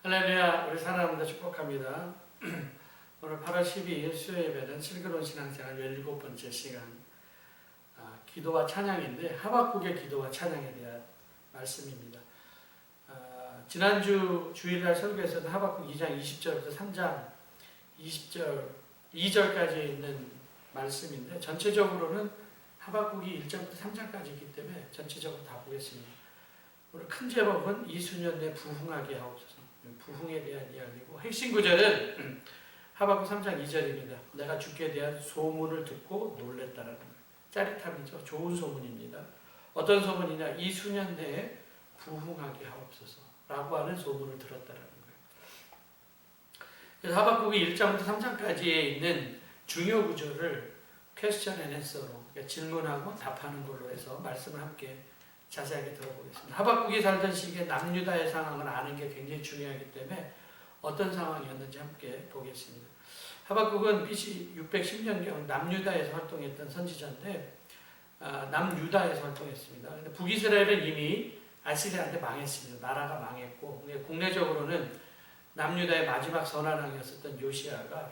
할렐루야, 우리 사랑합니다. 축복합니다. 오늘 8월 12일 수요 예배는 슬기로운 신앙생활 17번째 시간 기도와 찬양인데 하박국의 기도와 찬양에 대한 말씀입니다. 지난주 주일날 설교에서는 하박국 2장 20절부터 3장 20절 2절까지 있는 말씀인데 전체적으로는 하박국이 1장부터 3장까지 있기 때문에 전체적으로 다 보겠습니다. 오늘 큰 제목은 이수년 내 부흥하게 하옵소서. 부흥에 대한 이야기고 핵심 구절은 하박국 3장 2절입니다. 내가 주께 대한 소문을 듣고 놀랬다라는 거예요. 짜릿함이죠. 좋은 소문입니다. 어떤 소문이냐? 이수년 내에 부흥하게 하옵소서 라고 하는 소문을 들었다라는 거예요. 그래서 하박국이 1장부터 3장까지에 있는 중요 구절을 퀘스천 앤 앤서로 질문하고 답하는 걸로 해서 말씀을 함께 자세하게 들어보겠습니다. 하박국이 살던 시기에 남유다의 상황을 아는 게 굉장히 중요하기 때문에 어떤 상황이었는지 함께 보겠습니다. 하박국은 BC 610년경 남유다에서 활동했던 선지자인데 남유다에서 활동했습니다. 근데 북이스라엘은 이미 아시리아한테 망했습니다. 나라가 망했고 국내적으로는 남유다의 마지막 선한왕이었었던 요시아가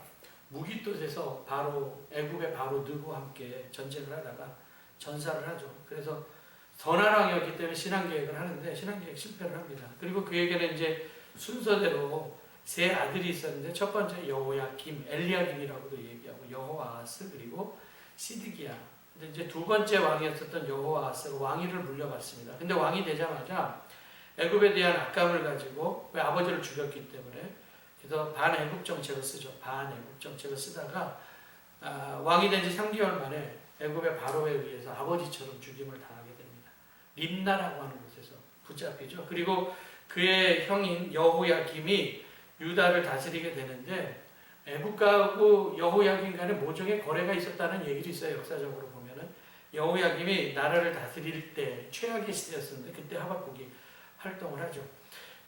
무깃돌에서 바로 애굽의 바로 느고와 함께 전쟁을 하다가 전사를 하죠. 그래서 선한왕이었기 때문에 신앙계획을 하는데 신앙계획 실패를 합니다. 그리고 그에게는 이제 순서대로 세 아들이 있었는데 첫 번째 여호야김, 엘리야김이라고도 얘기하고 여호아하스 그리고 시드기야. 근데 이제 두 번째 왕이었었던 여호아하스가 왕위를 물려받습니다. 근데 왕이 되자마자 애굽에 대한 악감을 가지고 왜 아버지를 죽였기 때문에 그래서 반애굽 정책을 쓰죠. 반애굽 정책을 쓰다가 왕이 된 지 3개월 만에 애굽의 바로에 의해서 아버지처럼 죽임을 당하게 됩니다. 림나라고 하는 곳에서 붙잡히죠. 그리고 그의 형인 여호야김이 유다를 다스리게 되는데 애굽하고 여호야김 간에 모종의 거래가 있었다는 얘기도 있어요. 역사적으로 보면은 여호야김이 나라를 다스릴 때 최악의 시대였었는데 그때 하박국이 활동을 하죠.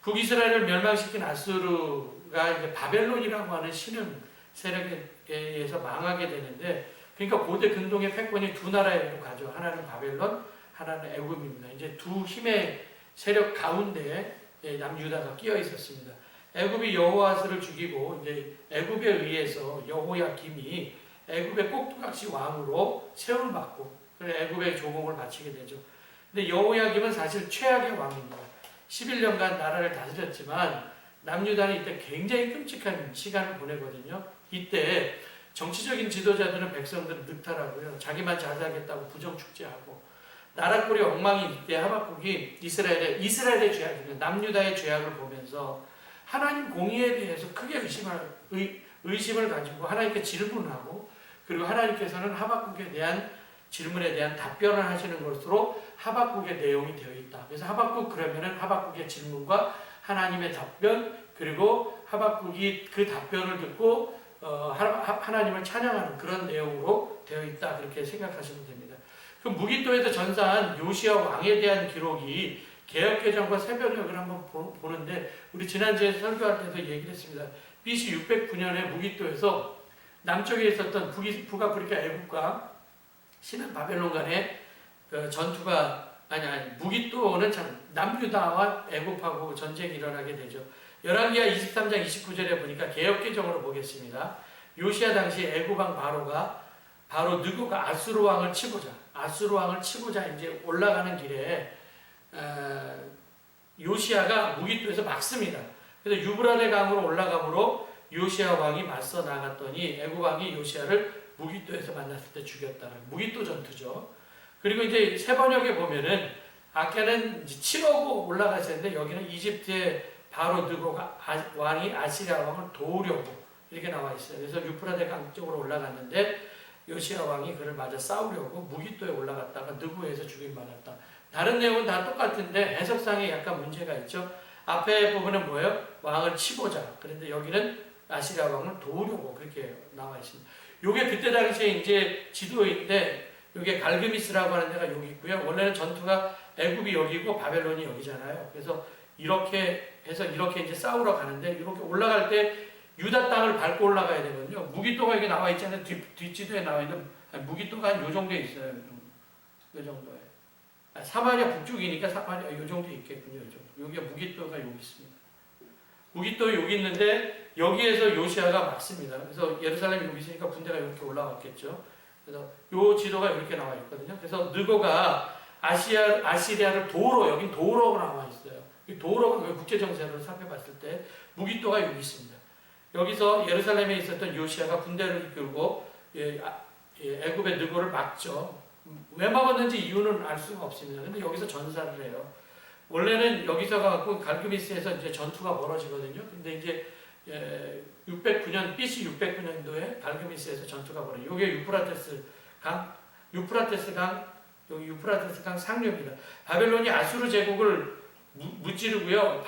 북이스라엘을 멸망시킨 아수르가 이제 바벨론이라고 하는 신흥 세력에 의해서 망하게 되는데 그러니까 고대 근동의 패권이 두 나라에로 가죠. 하나는 바벨론, 하나는 애굽입니다. 이제 두 힘의 세력 가운데 남유다가 끼어 있었습니다. 애굽이 여호아스를 죽이고 이제 애굽에 의해서 여호야김이 애굽의 꼭두각시 왕으로 세움을 받고 애굽의 조공을 마치게 되죠. 근데 여호야김은 사실 최악의 왕입니다. 11년간 나라를 다스렸지만 남유다는 이때 굉장히 끔찍한 시간을 보내거든요. 이때 정치적인 지도자들은 백성들을 늑탈하고요. 자기만 잘하겠다고 부정축제하고 나라 꼴이 엉망이 이때 하박국이 이스라엘의 죄악입니다. 남유다의 죄악을 보면서 하나님 공의에 대해서 크게 의심을 가지고 하나님께 질문하고 그리고 하나님께서는 하박국에 대한 질문에 대한 답변을 하시는 것으로 하박국의 내용이 되어 있다. 그래서 하박국 그러면은 하박국의 질문과 하나님의 답변 그리고 하박국이 그 답변을 듣고 하나님을 찬양하는 그런 내용으로 되어 있다. 그렇게 생각하시면 됩니다. 그 무깃도에서 전사한 요시야 왕에 대한 기록이 개역개정과 새벽역을 한번 보는데 우리 지난주에 설교할 때도 얘기를 했습니다. BC 609년에 무깃도에서 남쪽에 있었던 북아프리카 애국과 신은 바벨론 간의 전투가 무깃도는 참 남유다와 애굽하고 전쟁이 일어나게 되죠. 열왕기하 23장 29절에 보니까 개역개정으로 보겠습니다. 요시야 당시 애굽왕 바로 느고가 아수르 왕을 치고자 이제 올라가는 길에 요시야가 무깃도에서 막습니다. 그래서 유브라데 강으로 올라가므로 요시야 왕이 맞서 나갔더니 애굽 왕이 요시야를 무깃도에서 만났을 때 죽였다는 무깃도 전투죠. 그리고 이제 세번역에 보면은 아까는 치려고 올라갔었는데 여기는 이집트의 바로 느고가 왕이 아시리아 왕을 도우려고 이렇게 나와 있어요. 그래서 유프라데 강 쪽으로 올라갔는데 요시야 왕이 그를 맞아 싸우려고 무깃도에 올라갔다가 느고에서 죽임받았다. 다른 내용은 다 똑같은데 해석상에 약간 문제가 있죠. 앞에 부분은 뭐예요? 왕을 치고자. 그런데 여기는 아시리아 왕을 도우려고 그렇게 나와 있습니다. 요게 그때 당시에 이제 지도인데 요게 갈그미스라고 하는 데가 여기 있고요. 원래는 전투가 애굽이 여기고 바벨론이 여기잖아요. 그래서 이렇게 해서 이렇게 이제 싸우러 가는데 이렇게 올라갈 때 유다 땅을 밟고 올라가야 되거든요. 무깃도가 여기 나와 있잖아요. 뒷지도에 나와 있는 무깃도가 한 요 정도에 있어요. 요 정도에. 사마리아 북쪽이니까 사마리아 요 정도에 있겠군요. 요 정도. 여기가 무깃도가 여기 있습니다. 무기또 여기 있는데 여기에서 요시아가 막습니다. 그래서 예루살렘이 여기 있으니까 군대가 이렇게 올라왔겠죠. 그래서 요 지도가 이렇게 나와 있거든요. 그래서 느고가 아시리아를 도우러, 여긴 도우러가 나와 있어요. 이 도우러가 국제 정세를 살펴봤을 때 무기또가 여기 있습니다. 여기서 예루살렘에 있었던 요시아가 군대를 이끌고 애굽의 느고를 막죠. 왜 막았는지 이유는 알 수가 없습니다. 근데 여기서 전사를 해요. 원래는 여기서 가고 갈그미스에서 이제 전투가 벌어지거든요. 근데 이제 609년 BC 609년도에 갈그미스에서 전투가 벌어요. 이게 유프라테스 강, 여기 유프라테스 강 상류입니다. 바벨론이 아수르 제국을 무찌르고요.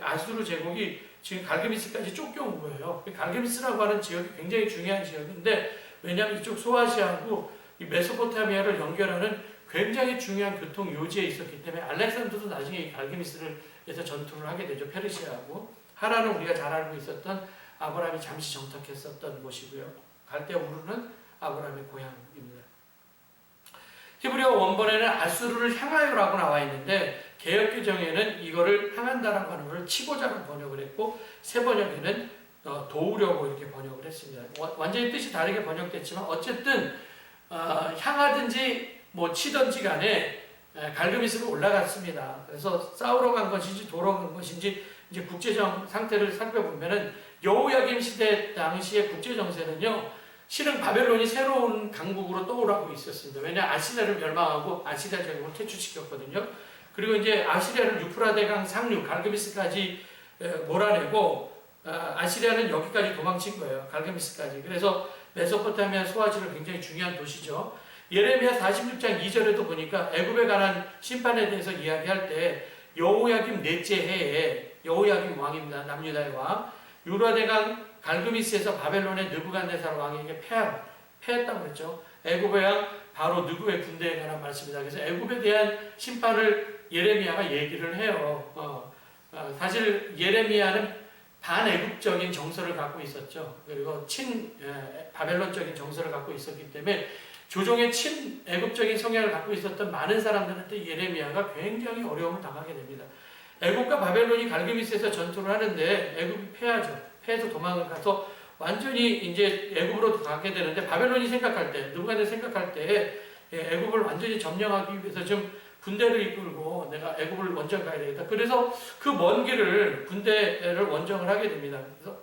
아수르 제국이 지금 갈그미스까지 쫓겨온 거예요. 갈그미스라고 하는 지역이 굉장히 중요한 지역인데, 왜냐하면 이쪽 소아시아하고 이 메소포타미아를 연결하는 굉장히 중요한 교통 요지에 있었기 때문에 알렉산더도 나중에 이 갈그미스에서 전투를 하게 되죠. 페르시아하고. 하나는 우리가 잘 알고 있었던 아브라함이 잠시 정착했었던 곳이고요. 갈대우르는 아브라함의 고향입니다. 히브리어 원본에는 아수르를 향하여라고 나와 있는데 개역개정에는 이거를 향한다라고 하는 것을 치고자로 번역을 했고 새 번역에는 도우려고 이렇게 번역을 했습니다. 완전히 뜻이 다르게 번역됐지만 어쨌든 향하든지 뭐 치든지 간에 갈그미스로 올라갔습니다. 그래서 싸우러 간 것인지 도러 간 것인지 이제 국제정 상태를 살펴보면은 여호야김 시대 당시의 국제 정세는요, 실은 바벨론이 새로운 강국으로 떠오르고 있었습니다. 왜냐 아시리아를 멸망하고 아시리아 제국을 퇴출시켰거든요. 그리고 이제 아시리아를 유프라데강 상류 갈그미스까지 몰아내고 아시리아는 여기까지 도망친 거예요. 갈그미스까지. 그래서 메소포타미아 소아시를 굉장히 중요한 도시죠. 예레미야 46장 2절에도 보니까 애굽에 관한 심판에 대해서 이야기할 때 여호야김 넷째 해에 여호야김 왕입니다. 남유다의 왕. 유라데강 갈그미스에서 바벨론의 느부갓네살 왕에게 패했다고 그랬죠. 애굽의 왕 바로 느부의 군대에 관한 말씀이다. 그래서 애굽에 대한 심판을 예레미야가 얘기를 해요. 사실 예레미야는 반애굽적인 정서를 갖고 있었죠. 그리고 바벨론적인 정서를 갖고 있었기 때문에 조종의 친애굽적인 성향을 갖고 있었던 많은 사람들한테 예레미야가 굉장히 어려움을 당하게 됩니다. 애굽과 바벨론이 갈그미스에서 전투를 하는데 애굽이 패하죠. 패해서 도망을 가서 완전히 이제 애굽으로 가게 되는데 바벨론이 생각할 때, 느부갓네살이 생각할 때 애굽을 완전히 점령하기 위해서 좀 군대를 이끌고 내가 애굽을 원정 가야 되겠다. 그래서 그 먼 길을 군대를 원정을 하게 됩니다. 그래서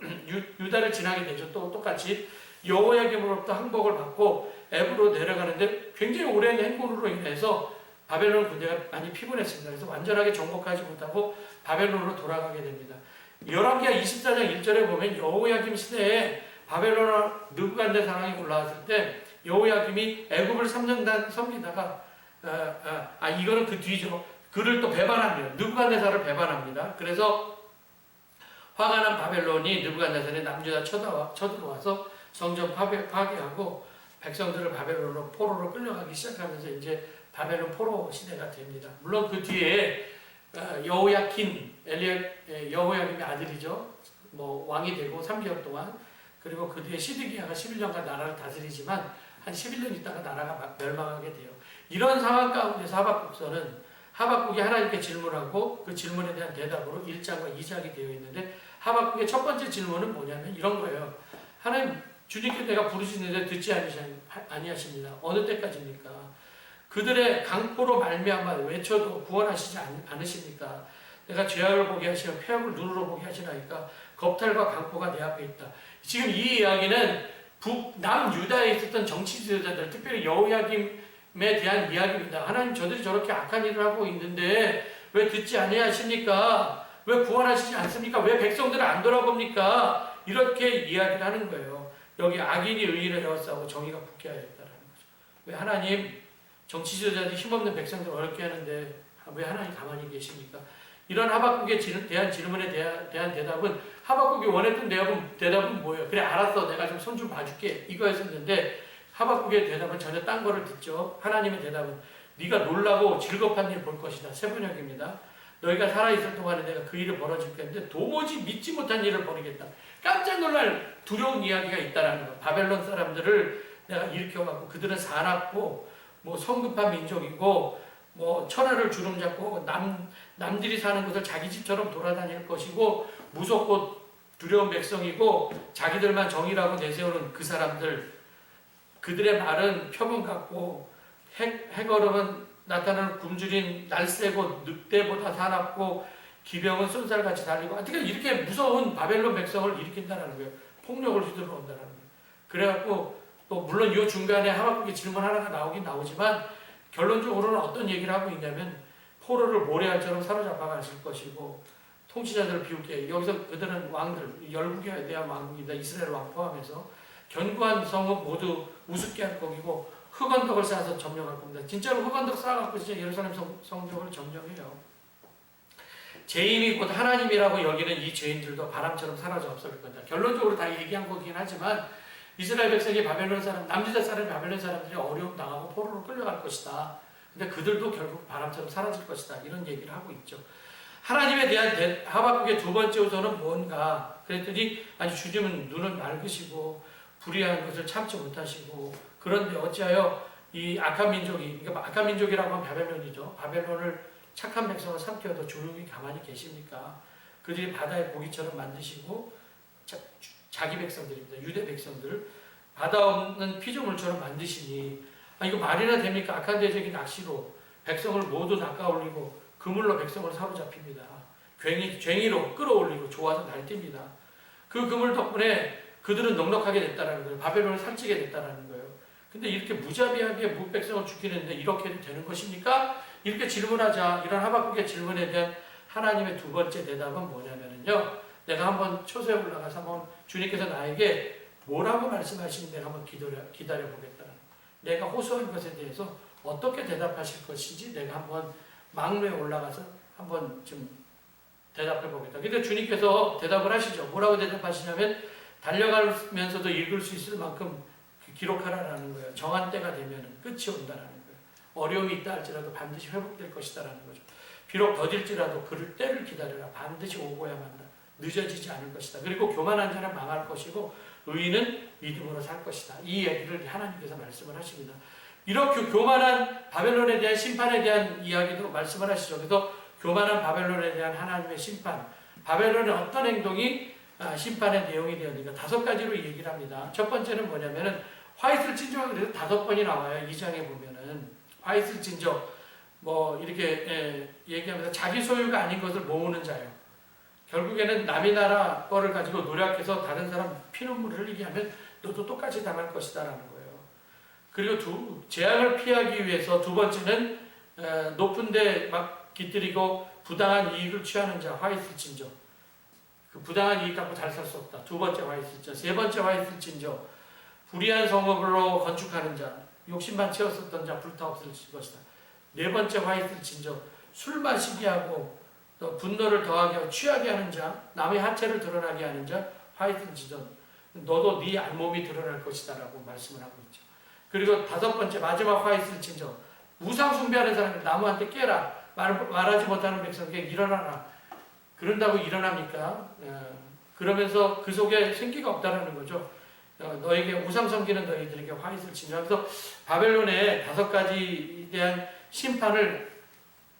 유다를 지나게 되죠. 또 똑같이 여호야김으로부터 항복을 받고 애굽으로 내려가는데 굉장히 오랜 행군으로 인해서 바벨론 군대가 많이 피곤했습니다. 그래서 완전하게 정복하지 못하고 바벨론으로 돌아가게 됩니다. 열왕기하 24장 1절에 보면 여호야김 시대에 바벨론 느부갓네살이 올라왔을 때 여호야김이 애굽을 섬기다가 이거는 그 뒤죠. 그를 또 배반합니다. 느부갓네살을 배반합니다. 그래서 화가 난 바벨론이 느부갓네살이 남유다 쳐들어와서 성전 파괴하고 백성들을 바벨론으로 포로로 끌려가기 시작하면서 이제 바벨론 포로 시대가 됩니다. 물론 그 뒤에 여호야김이 아들이죠. 뭐 왕이 되고 3개월 동안, 그리고 그 뒤에 시드기야가 11년간 나라를 다스리지만 한 11년 있다가 나라가 멸망하게 돼요. 이런 상황 가운데서 하박국이 하나님께 질문하고 그 질문에 대한 대답으로 1장과 2장이 되어 있는데 하박국의 첫 번째 질문은 뭐냐면 이런 거예요. 하나님, 주님께 내가 부르시는데 듣지 아니하십니다. 어느 때까지입니까? 그들의 강포로 말미암아 외쳐도 구원하시지 않으십니까? 내가 죄악을 보게 하시며 폐역을 눈으로 보게 하시나이까? 겁탈과 강포가 내 앞에 있다. 지금 이 이야기는 남유다에 있었던 정치 지도자들, 특별히 여호야김에 대한 이야기입니다. 하나님, 저들이 저렇게 악한 일을 하고 있는데 왜 듣지 아니하십니까? 왜 구원하시지 않습니까? 왜 백성들을 안 돌아봅니까? 이렇게 이야기를 하는 거예요. 여기 악인이 의인을 에워싸고 정의가 붙게 하였다라는 거죠. 왜 하나님, 정치 지도자들이 힘없는 백성들 어렵게 하는데 왜 하나님 가만히 계십니까? 이런 하박국에 대한 질문에 대한 대답은, 하박국이 원했던 대답은 뭐예요? 그래, 알았어, 내가 좀 손 좀 봐줄게, 이거였었는데 하박국의 대답은 전혀 딴 거를 듣죠. 하나님의 대답은 네가 놀라고 즐겁한 일 볼 것이다. 새 번역입니다. 너희가 살아있을 동안에 내가 그 일을 벌어질 건데 도무지 믿지 못한 일을 벌이겠다. 깜짝 놀랄 두려운 이야기가 있다라는 거. 바벨론 사람들을 내가 일으켜갖고 그들은 사납고 뭐 성급한 민족이고 뭐 천하를 주름잡고 남들이 사는 곳을 자기 집처럼 돌아다닐 것이고 무섭고 두려운 백성이고 자기들만 정의라고 내세우는 그 사람들, 그들의 말은 표범 같고 해걸음은 나타나는 굶주린 날새고 늑대보다 사납고 기병은 쏜살같이 달리고 어떻게 이렇게 무서운 바벨론 백성을 일으킨다는 거예요. 폭력을 휘두르 온다는 거예요. 그래갖고 또 물론 이 중간에 하박국의 질문 하나가 나오긴 나오지만 결론적으로는 어떤 얘기를 하고 있냐면 포로를 모래알처럼 사로잡아 가실 것이고 통치자들을 비웃게 여기서 그들은 왕들 열국에 대한 왕국이다. 이스라엘 왕 포함해서 견고한 성읍 모두 우습게 할 거고 흑언덕을 쌓아서 점령할 겁니다. 진짜로 흑언덕 쌓아갖고 진짜 예루살렘 성벽을 점령해요. 죄인이 곧 하나님이라고 여기는 이 죄인들도 바람처럼 사라져 없어질 겁니다. 결론적으로 다 얘기한 거긴 하지만 이스라엘 백성이 바벨론 사람, 남유다 사람 바벨론 사람들이 어려움 당하고 포로로 끌려갈 것이다. 근데 그들도 결국 바람처럼 사라질 것이다. 이런 얘기를 하고 있죠. 하나님에 대한 하박국의 두 번째 호소는 뭔가 그랬더니 아니 주님은 눈을 맑으시고 불의한 것을 참지 못하시고 그런데 어찌하여 이 악한 민족이 그러니까 악한 민족이라고 하면 바벨론이죠. 바벨론을 착한 백성을 삼켜도 조용히 가만히 계십니까? 그들이 바다의 고기처럼 만드시고 자기 백성들입니다. 유대 백성들 바다 없는 피조물처럼 만드시니 이거 말이나 됩니까? 악한 대적인 낚시로 백성을 모두 낚아올리고 그물로 백성을 사로잡힙니다. 괭이로 끌어올리고 좋아서 날뜁니다. 그 그물 덕분에 그들은 넉넉하게 됐다는 거예요. 바벨론을 살찌게 됐다는 거예요. 근데 이렇게 무자비하게 무백성을 죽이는데 이렇게 해도 되는 것입니까? 이렇게 질문하자 이런 하박국의 질문에 대한 하나님의 두 번째 대답은 뭐냐면요. 내가 한번 초소에 올라가서 한번 주님께서 나에게 뭐라고 말씀하시는지 내가 한번 기다려 보겠다는 내가 호소한 것에 대해서 어떻게 대답하실 것인지 내가 한번 망루에 올라가서 한번 좀 대답해 보겠다. 근데 주님께서 대답을 하시죠. 뭐라고 대답하시냐면 달려가면서도 읽을 수 있을 만큼 기록하라라는 거예요. 정한 때가 되면 끝이 온다라는 거예요. 어려움이 있다 할지라도 반드시 회복될 것이다라는 거죠. 비록 더딜지라도 그를 때를 기다려라. 반드시 오고야만 한다. 늦어지지 않을 것이다. 그리고 교만한 자는 망할 것이고 의인은 믿음으로 살 것이다. 이 얘기를 하나님께서 말씀을 하십니다. 이렇게 교만한 바벨론에 대한 심판에 대한 이야기도 말씀을 하시죠. 그래서 교만한 바벨론에 대한 하나님의 심판, 바벨론의 어떤 행동이 심판의 내용이 되었는가 5가지로 얘기를 합니다. 첫 번째는 뭐냐면은 화이슬 진저가 그래서 5번이 나와요. 2장에 보면은 화이슬 진저 뭐 이렇게 얘기하면서 자기 소유가 아닌 것을 모으는 자요. 결국에는 남의 나라 거를 가지고 노력해서 다른 사람 피눈물을 흘리게 하면 너도 똑같이 당할 것이다라는 거예요. 그리고 재앙을 피하기 위해서 두 번째는 높은데 막 깃들이고 부당한 이익을 취하는 자 화이슬 진저. 그 부당한 이익 갖고 잘 살 수 없다. 두 번째 화이슬 진저. 세 번째 화이슬 진저. 불의한 성읍으로 건축하는 자. 욕심만 채웠었던 자 불타 없어질 것이다. 네 번째 화이슬 진저. 술 마시게 하고 또 분노를 더하게 하고 취하게 하는 자. 남의 하체를 드러나게 하는 자. 화이슬 진저. 너도 네 알몸이 드러날 것이다 라고 말씀을 하고 있죠. 그리고 5번째 마지막 화이슬 진저. 우상 숭배하는 사람이 나무한테 깨라. 말하지 못하는 백성에게 일어나라. 그런다고 일어납니까? 그러면서 그 속에 생기가 없다라는 거죠. 너에게 우상 섬기는 너희들에게 화이슬 진저. 그래서 바벨론의 5가지에 대한 심판을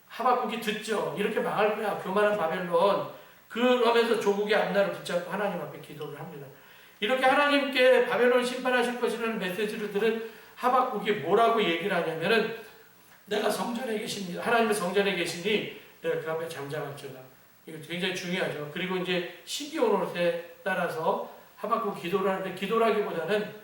하박국이 듣죠. 이렇게 망할 거야. 교만한 바벨론. 그러면서 조국의 앞날을 붙잡고 하나님 앞에 기도를 합니다. 이렇게 하나님께 바벨론 심판하실 것이라는 메시지를 들은 하박국이 뭐라고 얘기를 하냐면은 내가 성전에 계십니다. 하나님의 성전에 계시니 내가 그 앞에 잠잠할지어다. 이거 굉장히 중요하죠. 그리고 이제 시기온옷에 따라서 하박국 기도를 하는데 기도라기보다는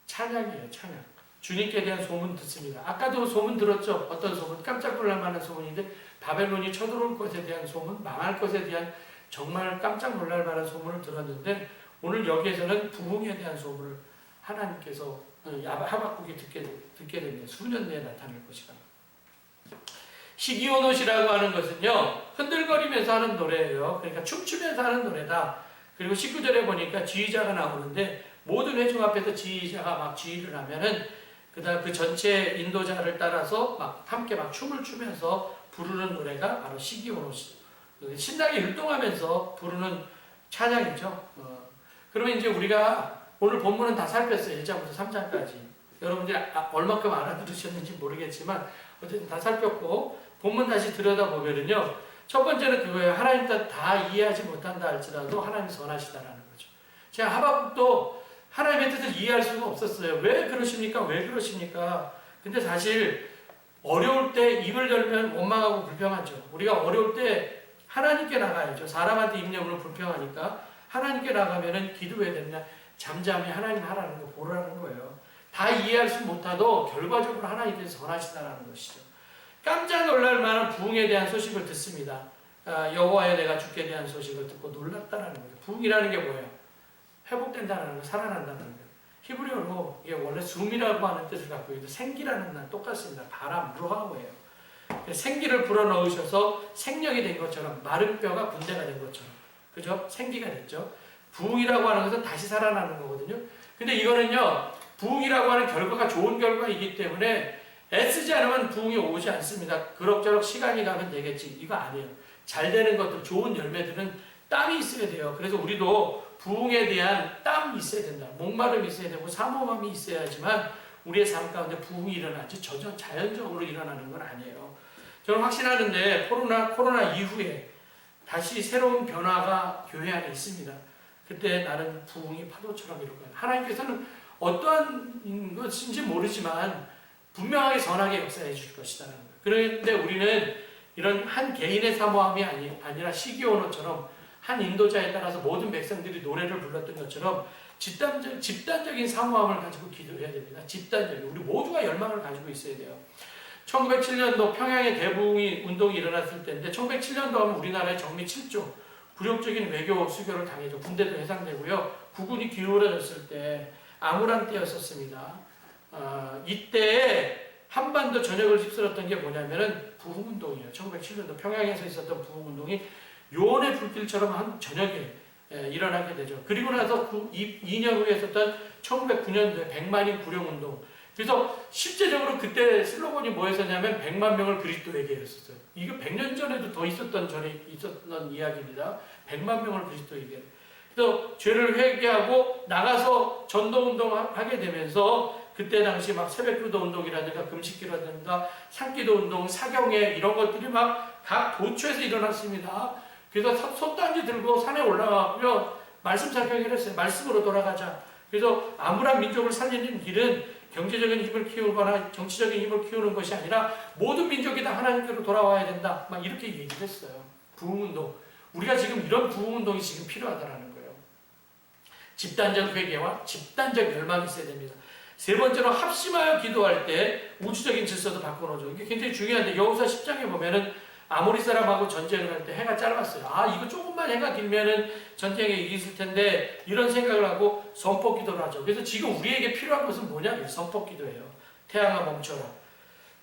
찬양이에요. 찬양. 주님께 대한 소문 듣습니다. 아까도 소문 들었죠. 어떤 소문? 깜짝 놀랄 만한 소문인데 바벨론이 쳐들어올 것에 대한 소문, 망할 것에 대한 정말 깜짝 놀랄 만한 소문을 들었는데 오늘 여기에서는 부흥에 대한 소문을 하나님께서 하박국이 듣게 됩니다. 수년 내에 나타날 것이다. 시기온옷이라고 하는 것은요, 흔들거리면서 하는 노래예요. 그러니까 춤추면서 하는 노래다. 그리고 19절에 보니까 지휘자가 나오는데 모든 회중 앞에서 지휘자가 막 지휘를 하면은 그다음 그 전체 인도자를 따라서 막 함께 막 춤을 추면서 부르는 노래가 바로 시기온옷이죠. 신나게 율동하면서 부르는 찬양이죠. 그러면 이제 우리가 오늘 본문은 다 살폈어요. 1장부터 3장까지. 여러분들이 얼마큼 알아들으셨는지 모르겠지만 어쨌든 다 살폈고 본문 다시 들여다보면은요. 첫 번째는 그거예요. 하나님 다 이해하지 못한다 할지라도 하나님 선하시다라는 거죠. 제가 하박국도 하나님의 뜻을 이해할 수가 없었어요. 왜 그러십니까? 왜 그러십니까? 근데 사실 어려울 때 입을 열면 원망하고 불평하죠. 우리가 어려울 때 하나님께 나가야죠. 사람한테 입 열면 불평하니까 하나님께 나가면은 기도해야 됩니다. 잠잠히 하나님 하라는 거 보라는 거예요. 다 이해할 수 못하도 결과적으로 하나님께서 선하시다라는 것이죠. 깜짝 놀랄 만한 부흥에 대한 소식을 듣습니다. 여호와여 내가 주께 대한 소식을 듣고 놀랐다라는 거죠. 부흥이라는 게 뭐예요? 회복된다는 거, 살아난다는 거예요. 히브리어로 이게 원래 숨이라고 하는 뜻을 갖고 있는데 생기라는 말 똑같습니다. 바람, 루하오예요. 생기를 불어넣으셔서 생명이 된 것처럼 마른 뼈가 군대가 된 것처럼 그죠? 생기가 됐죠. 부흥이라고 하는 것은 다시 살아나는 거거든요. 근데 이거는요 부흥이라고 하는 결과가 좋은 결과이기 때문에 애쓰지 않으면 부흥이 오지 않습니다. 그럭저럭 시간이 가면 되겠지. 이거 아니에요. 잘 되는 것들, 좋은 열매들은 땀이 있어야 돼요. 그래서 우리도 부흥에 대한 땀이 있어야 된다. 목마름이 있어야 되고 사모함이 있어야지만 우리의 삶 가운데 부흥이 일어나지 자연적으로 일어나는 건 아니에요. 저는 확신하는데 코로나 이후에 다시 새로운 변화가 교회 안에 있습니다. 그때 나는 부흥이 파도처럼 이룰 거예요. 하나님께서는 어떠한 것인지 모르지만 분명하게 선하게 역사해 줄 것이라는 거예요. 그런데 우리는 이런 한 개인의 사모함이 아니라 시기온호처럼 한 인도자에 따라서 모든 백성들이 노래를 불렀던 것처럼 집단적인 사모함을 가지고 기도해야 됩니다. 집단적인 우리 모두가 열망을 가지고 있어야 돼요. 1907년도 평양의 대부흥이 운동이 일어났을 때인데 1907년도 하면 우리나라의 정미 7조 굴욕적인 외교 수교를 당해죠. 군대도 해상되고요. 국군이 기울어졌을 때 암울한 때였었습니다. 이때에 한반도 전역을 휩쓸었던 게 뭐냐면은 부흥운동이에요. 1907년도 평양에서 있었던 부흥운동이 요원의 불길처럼 한 저녁에 일어나게 되죠. 그리고 나서 2년 후에 있었던 1909년도에 100만인 구령운동. 그래서 실제적으로 그때 슬로건이 뭐였었냐면 100만 명을 그리스도에게 했었어요. 이거 100년 전에도 더 있었던 이야기입니다. 100만 명을 그리스도에게. 그래서 죄를 회개하고 나가서 전도운동을 하게 되면서 그때 당시 막 새벽기도 운동이라든가 금식기라든가 산기도 운동, 사경회 이런 것들이 막 각 도처에서 일어났습니다. 그래서 솥단지 들고 산에 올라가고요. 말씀 사경회를 했어요. 말씀으로 돌아가자. 그래서 암울한 민족을 살리는 길은 경제적인 힘을 키우거나 정치적인 힘을 키우는 것이 아니라 모든 민족이 다 하나님께로 돌아와야 된다. 막 이렇게 얘기를 했어요. 부흥운동. 우리가 지금 이런 부흥운동이 지금 필요하다는 거예요. 집단적 회개와 집단적 열망이 있어야 됩니다. 세 번째로 합심하여 기도할 때 우주적인 질서도 바꿔놓죠. 이게 굉장히 중요한데 여호수아 10장에 보면은 아모리 사람하고 전쟁을 할 때 해가 짧았어요. 이거 조금만 해가 길면은 전쟁에 이겼을 텐데 이런 생각을 하고 선포 기도를 하죠. 그래서 지금 우리에게 필요한 것은 뭐냐면 선포 기도예요. 태양아 멈춰라.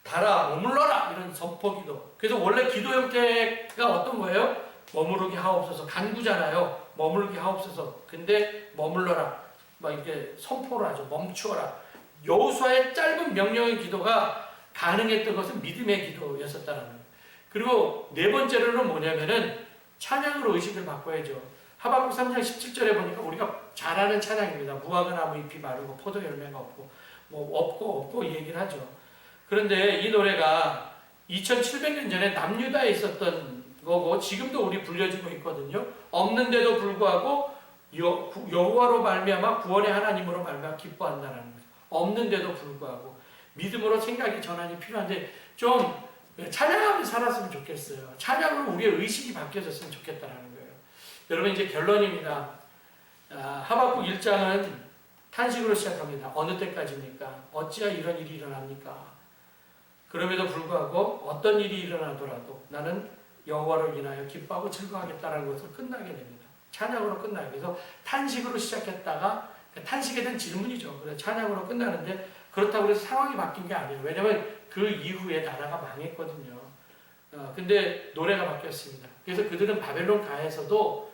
달아 머물러라. 이런 선포 기도. 그래서 원래 기도 형태가 어떤 거예요? 머무르게 하옵소서. 간구잖아요. 머무르게 하옵소서. 근데 머물러라. 막 이렇게 선포를 하죠. 멈추어라. 여호수아의 짧은 명령의 기도가 가능했던 것은 믿음의 기도였었다는 거예요. 그리고 네 번째로는 뭐냐면은 찬양으로 의식을 바꿔야죠. 하박국 3장 17절에 보니까 우리가 잘 아는 찬양입니다. 무화과 나무 잎이 마르고 포도 열매가 없고 없고 얘기를 하죠. 그런데 이 노래가 2700년 전에 남유다에 있었던 거고 지금도 우리 불려지고 있거든요. 없는데도 불구하고 여호와로 말미암아 구원의 하나님으로 말미암아 기뻐한다는 거죠. 없는데도 불구하고 믿음으로 생각이 전환이 필요한데 좀 찬양하며 살았으면 좋겠어요. 찬양으로 우리의 의식이 바뀌어졌으면 좋겠다는 거예요. 여러분 이제 결론입니다. 하박국 1장은 탄식으로 시작합니다. 어느 때까지입니까? 어찌하여 이런 일이 일어납니까? 그럼에도 불구하고 어떤 일이 일어나더라도 나는 여호와를 인하여 기뻐하고 즐거워하겠다는 것으로 끝나게 됩니다. 찬양으로 끝나요. 그래서 탄식으로 시작했다가 탄식에 대한 질문이죠. 그래서 찬양으로 끝나는데 그렇다고 해서 상황이 바뀐 게 아니에요. 왜냐하면 그 이후에 나라가 망했거든요. 근데 노래가 바뀌었습니다. 그래서 그들은 바벨론 가에서도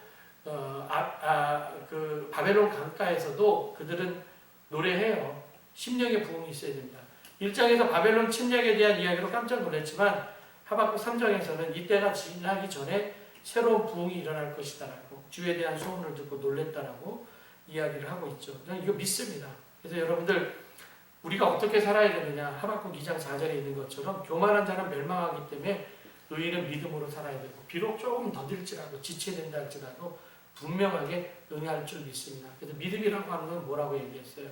그 바벨론 강가에서도 그들은 노래해요. 심령의 부흥이 있어야 됩니다. 1장에서 바벨론 침략에 대한 이야기로 깜짝 놀랐지만 하박국 3장에서는 이때가 지나기 전에 새로운 부흥이 일어날 것이다라고 주에 대한 소문을 듣고 놀랬다라고 이야기를 하고 있죠. 저는 이거 믿습니다. 그래서 여러분들 우리가 어떻게 살아야 되느냐 하박국 2장 4절에 있는 것처럼 교만한 자는 멸망하기 때문에 의인은 믿음으로 살아야 되고 비록 조금 더딜지라도 지체야 된다 할지라도 분명하게 응할 줄 믿습니다. 그래서 믿음이라고 하는 건 뭐라고 얘기했어요?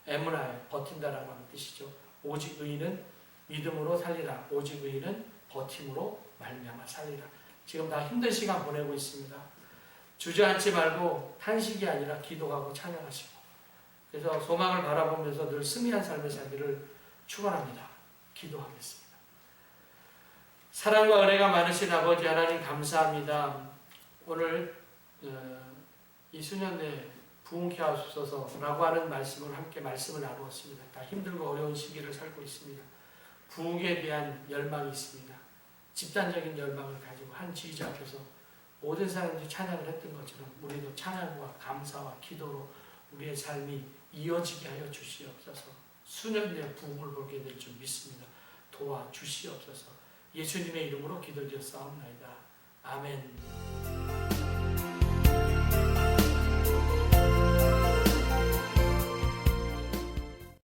에무나에 버틴다라고 하는 뜻이죠. 오직 의인은 믿음으로 살리라. 오직 의인은 버팀으로 말미암아 살리라. 지금 다 힘든 시간 보내고 있습니다. 주저앉지 말고 탄식이 아니라 기도하고 찬양하시고, 그래서 소망을 바라보면서 늘 승리한 삶을 살기를 축원합니다. 기도하겠습니다. 사랑과 은혜가 많으신 아버지 하나님 감사합니다. 오늘 이 수년에 부흥케 하옵소서라고 하는 말씀을 함께 말씀을 나누었습니다. 다 힘들고 어려운 시기를 살고 있습니다. 부흥에 대한 열망이 있습니다. 집단적인 열망을 가지고 한 지휘자 앞에서 모든 사람들이 찬양을 했던 것처럼 우리도 찬양과 감사와 기도로 우리의 삶이 이어지게 하여 주시옵소서. 수년 내에 부흥을 보게 될 줄 믿습니다. 도와주시옵소서. 예수님의 이름으로 기도드렸사옵나이다. 아멘.